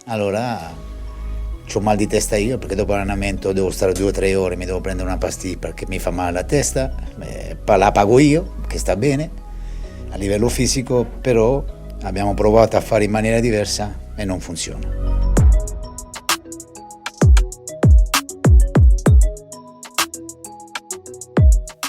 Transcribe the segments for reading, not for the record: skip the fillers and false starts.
Allora c'ho mal di testa io perché dopo l'allenamento devo stare 2 o 3 ore, mi devo prendere una pastiglia perché mi fa male la testa, la pago io, che sta bene a livello fisico, però abbiamo provato a fare in maniera diversa e non funziona.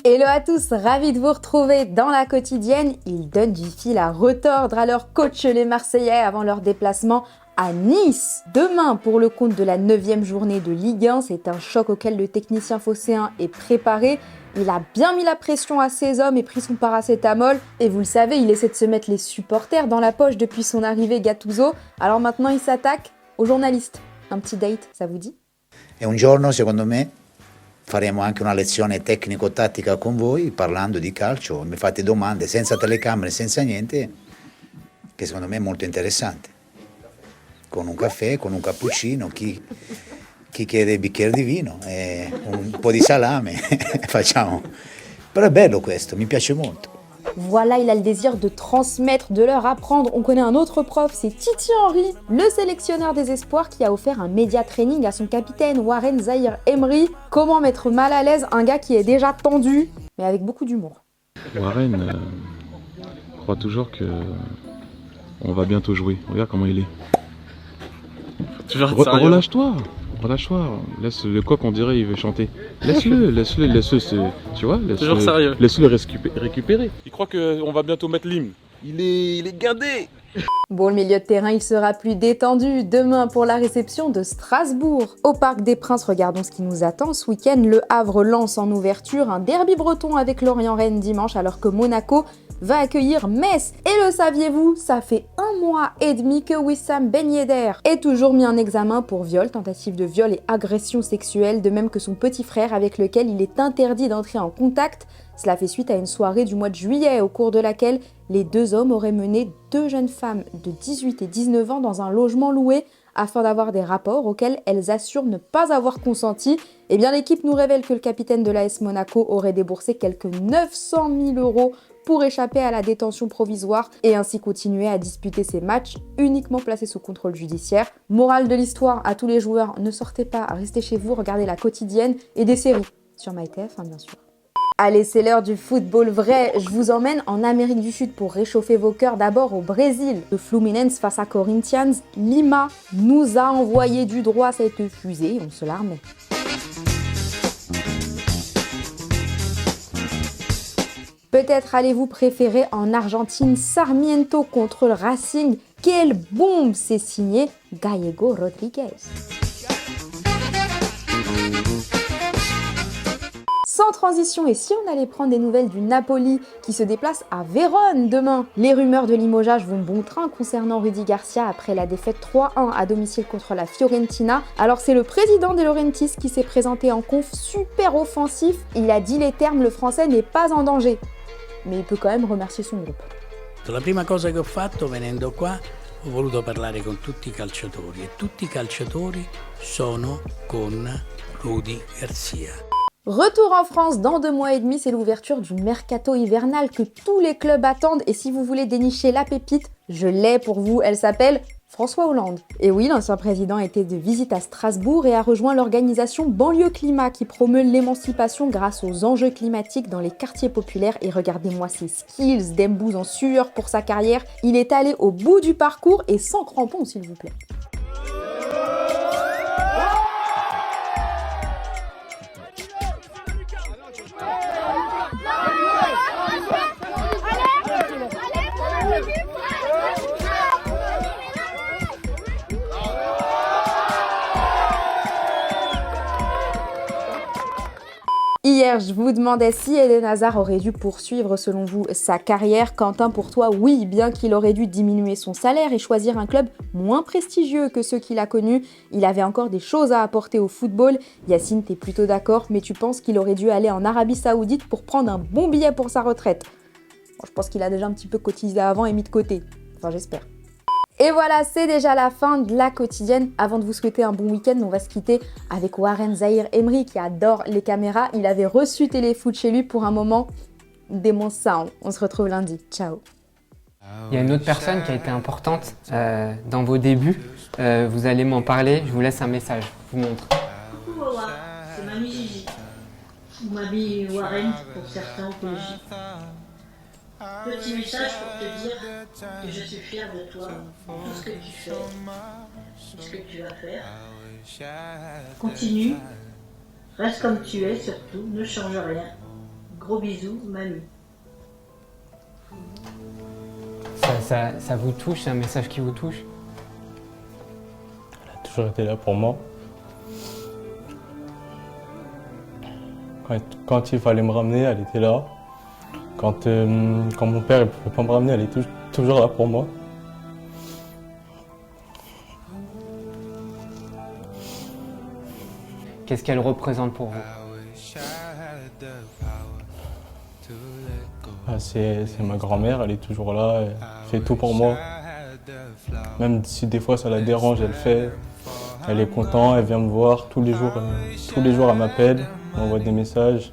Hello à tous, ravi de vous retrouver dans la quotidienne. Ils donnent du fil à retordre à leur coach les Marseillais avant leur déplacement à Nice. Demain, pour le compte de la 9e journée de Ligue 1, c'est un choc auquel le technicien phocéen est préparé. Il a bien mis la pression à ses hommes et pris son paracétamol. Et vous le savez, il essaie de se mettre les supporters dans la poche depuis son arrivée Gattuso. Alors maintenant, il s'attaque aux journalistes. Un petit date, ça vous dit? E un giorno, secondo me, faremo anche una lezione tecnico-tattica con voi, parlando di calcio, mi fate domande senza telecamere, senza niente, che secondo me è molto interessante. Con un caffè, con un cappuccino, chi chiede il bicchiere di vino, e un po' di salame, facciamo. Però è bello questo, mi piace molto. Voilà, il a le désir de transmettre, de leur apprendre. On connaît un autre prof, c'est Titi Henry, le sélectionneur des espoirs qui a offert un média training à son capitaine Warren Zaïre Emery. Comment mettre mal à l'aise un gars qui est déjà tendu, mais avec beaucoup d'humour. Warren croit toujours que on va bientôt jouer. Regarde comment il est. Relâche-toi. Relâche-toi, laisse le coq, on dirait il veut chanter. Laisse-le, tu vois, Toujours sérieux. Laisse-le récupérer. Il croit qu'on va bientôt mettre l'hymne. Il est guindé. Bon, le milieu de terrain, il sera plus détendu demain pour la réception de Strasbourg. Au Parc des Princes, regardons ce qui nous attend. Ce week-end, le Havre lance en ouverture un derby breton avec Lorient-Rennes dimanche, alors que Monaco va accueillir Metz. Et le saviez-vous, ça fait 1 mois et demi que Wissam Ben Yedder est toujours mis en examen pour viol, tentative de viol et agression sexuelle, de même que son petit frère avec lequel il est interdit d'entrer en contact. Cela fait suite à une soirée du mois de juillet au cours de laquelle les 2 hommes auraient mené 2 jeunes femmes de 18 et 19 ans dans un logement loué afin d'avoir des rapports auxquels elles assurent ne pas avoir consenti. Eh bien, l'équipe nous révèle que le capitaine de l'AS Monaco aurait déboursé quelques 900 000 € pour échapper à la détention provisoire et ainsi continuer à disputer ses matchs uniquement placés sous contrôle judiciaire. Morale de l'histoire à tous les joueurs, ne sortez pas, restez chez vous, regardez la quotidienne et des séries sur MyTF, bien sûr. Allez, c'est l'heure du football vrai. Je vous emmène en Amérique du Sud pour réchauffer vos cœurs, d'abord au Brésil. Le Fluminense face à Corinthians. Lima nous a envoyé du droit cette fusée, on se l'armait. Peut-être allez-vous préférer en Argentine Sarmiento contre le Racing. Quelle bombe! C'est signé Gallego Rodriguez. Sans transition, et si on allait prendre des nouvelles du Napoli qui se déplace à Vérone demain? Les rumeurs de limogeage vont bon train concernant Rudy Garcia après la défaite 3-1 à domicile contre la Fiorentina. Alors c'est le président De Laurentiis qui s'est présenté en conf super offensif. Il a dit les termes, le français n'est pas en danger. Mais il peut quand même remercier son groupe. La prima cosa che ho fatto venendo qua, ho voluto parlare con tutti i calciatori e tutti i calciatori sono con Rudy Garcia. Retour en France dans 2 mois et demi, c'est l'ouverture du mercato hivernal que tous les clubs attendent. Et si vous voulez dénicher la pépite, je l'ai pour vous, elle s'appelle François Hollande. Et oui, l'ancien président était de visite à Strasbourg et a rejoint l'organisation Banlieue Climat qui promeut l'émancipation grâce aux enjeux climatiques dans les quartiers populaires. Et regardez-moi ses skills, Dembouz en sueur pour sa carrière. Il est allé au bout du parcours et sans crampons, s'il vous plaît. Hier, je vous demandais si Eden Hazard aurait dû poursuivre, selon vous, sa carrière. Quentin, pour toi, oui, bien qu'il aurait dû diminuer son salaire et choisir un club moins prestigieux que ceux qu'il a connus, il avait encore des choses à apporter au football. Yacine, t'es plutôt d'accord, mais tu penses qu'il aurait dû aller en Arabie Saoudite pour prendre un bon billet pour sa retraite? Bon, je pense qu'il a déjà un petit peu cotisé avant et mis de côté. Enfin, j'espère. Et voilà, c'est déjà la fin de la quotidienne. Avant de vous souhaiter un bon week-end, on va se quitter avec Warren Zaïre Emery qui adore les caméras. Il avait reçu Téléfoot chez lui pour un moment. Démon ça, on se retrouve lundi. Ciao. Il y a une autre personne qui a été importante dans vos débuts. Vous allez m'en parler. Je vous laisse un message. Je vous montre. Coucou Wawa, c'est Mamie Gigi. Ou Mamie Warren pour certains ou Gigi. Petit message pour te dire que je suis fière de toi, tout ce que tu fais, tout ce que tu vas faire. Continue, reste comme tu es surtout, ne change rien. Gros bisous, Mamie. Ça vous touche, c'est un message qui vous touche? Elle a toujours été là pour moi. Quand il fallait me ramener, elle était là. Quand mon père ne pouvait pas me ramener, elle est toujours là pour moi. Qu'est-ce qu'elle représente pour vous? C'est ma grand-mère, elle est toujours là, elle fait tout pour moi. Même si des fois ça la dérange, elle fait. Elle est contente, elle vient me voir tous les jours elle m'appelle, elle m'envoie des messages.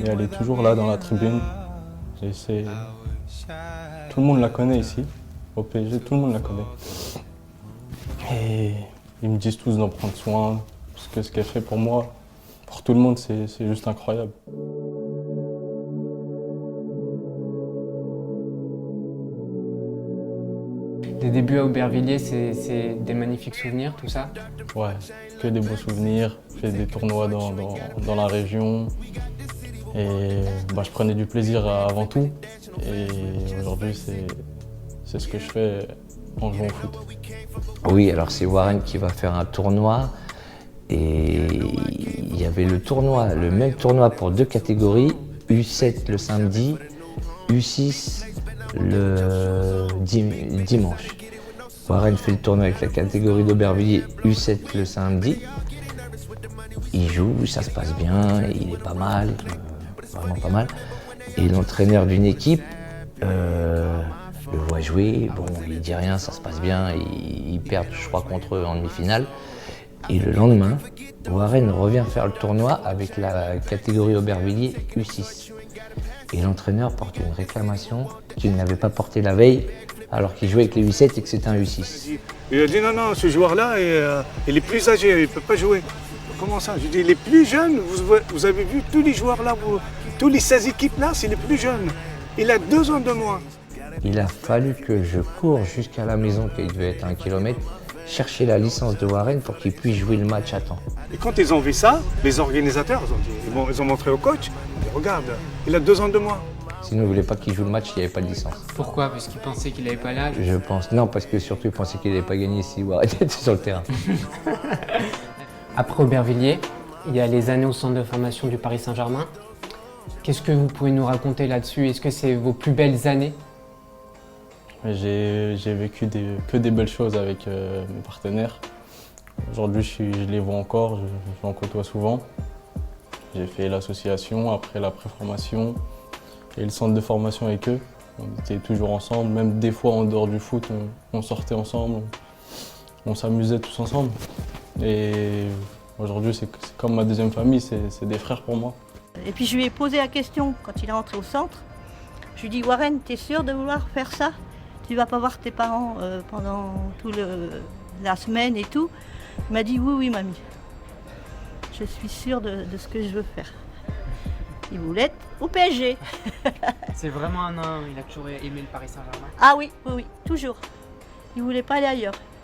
Et elle est toujours là dans la tribune. Tout le monde la connaît ici, au PSG, tout le monde la connaît. Et ils me disent tous d'en prendre soin, parce que ce qu'elle fait pour moi, pour tout le monde, c'est juste incroyable. Les débuts à Aubervilliers, c'est des magnifiques souvenirs, tout ça? Ouais, que des beaux souvenirs. J'ai fait des tournois dans la région. Et je prenais du plaisir avant tout. Et aujourd'hui, c'est ce que je fais en jouant au foot. Oui, alors c'est Warren qui va faire un tournoi. Et il y avait le même tournoi pour 2 catégories. U7 le samedi, U6 le dimanche. Warren fait le tournoi avec la catégorie d'Aubervilliers U7 le samedi. Il joue, ça se passe bien, il est pas mal, vraiment pas mal. Et l'entraîneur d'une équipe le voit jouer, bon, il dit rien, ça se passe bien, ils perdent, je crois, contre eux en demi-finale. Et le lendemain, Warren revient faire le tournoi avec la catégorie Aubervilliers U6. Et l'entraîneur porte une réclamation qu'il n'avait pas portée la veille, alors qu'il jouait avec les U7 et que c'était un U6. Il a dit non, ce joueur-là, il est plus âgé, il ne peut pas jouer. Comment ça? Je dis, il est plus jeune, vous avez vu tous les joueurs là, tous les 16 équipes là, c'est les plus jeunes. Il a 2 ans de moins. Il a fallu que je cours jusqu'à la maison, qui devait être à 1 kilomètre, chercher la licence de Warren pour qu'il puisse jouer le match à temps. Et quand ils ont vu ça, les organisateurs, ils ont montré au coach, regarde, il a 2 ans de moins. S'ils ne voulaient pas qu'il joue le match, il n'y avait pas de licence. Pourquoi? Parce qu'il pensait qu'il n'avait pas l'âge? Je pense, non, parce que surtout il pensait qu'il n'avait pas gagné si Warren était sur le terrain. Après Aubervilliers, il y a les années au centre de formation du Paris Saint-Germain. Qu'est-ce que vous pouvez nous raconter là-dessus? Est-ce que c'est vos plus belles années? J'ai vécu que des belles choses avec mes partenaires. Aujourd'hui, je les vois encore, je en côtoie souvent. J'ai fait l'association, après la préformation et le centre de formation avec eux. On était toujours ensemble, même des fois en dehors du foot, on sortait ensemble, on s'amusait tous ensemble. Et aujourd'hui, c'est comme ma deuxième famille, c'est des frères pour moi. Et puis je lui ai posé la question quand il est rentré au centre. Je lui ai dit, Warren, t'es sûr de vouloir faire ça? Tu vas pas voir tes parents pendant toute la semaine et tout? Il m'a dit, oui, mamie. Je suis sûre de ce que je veux faire. Il voulait être au PSG. C'est vraiment il a toujours aimé le Paris Saint-Germain? Ah oui, toujours. Il voulait pas aller ailleurs.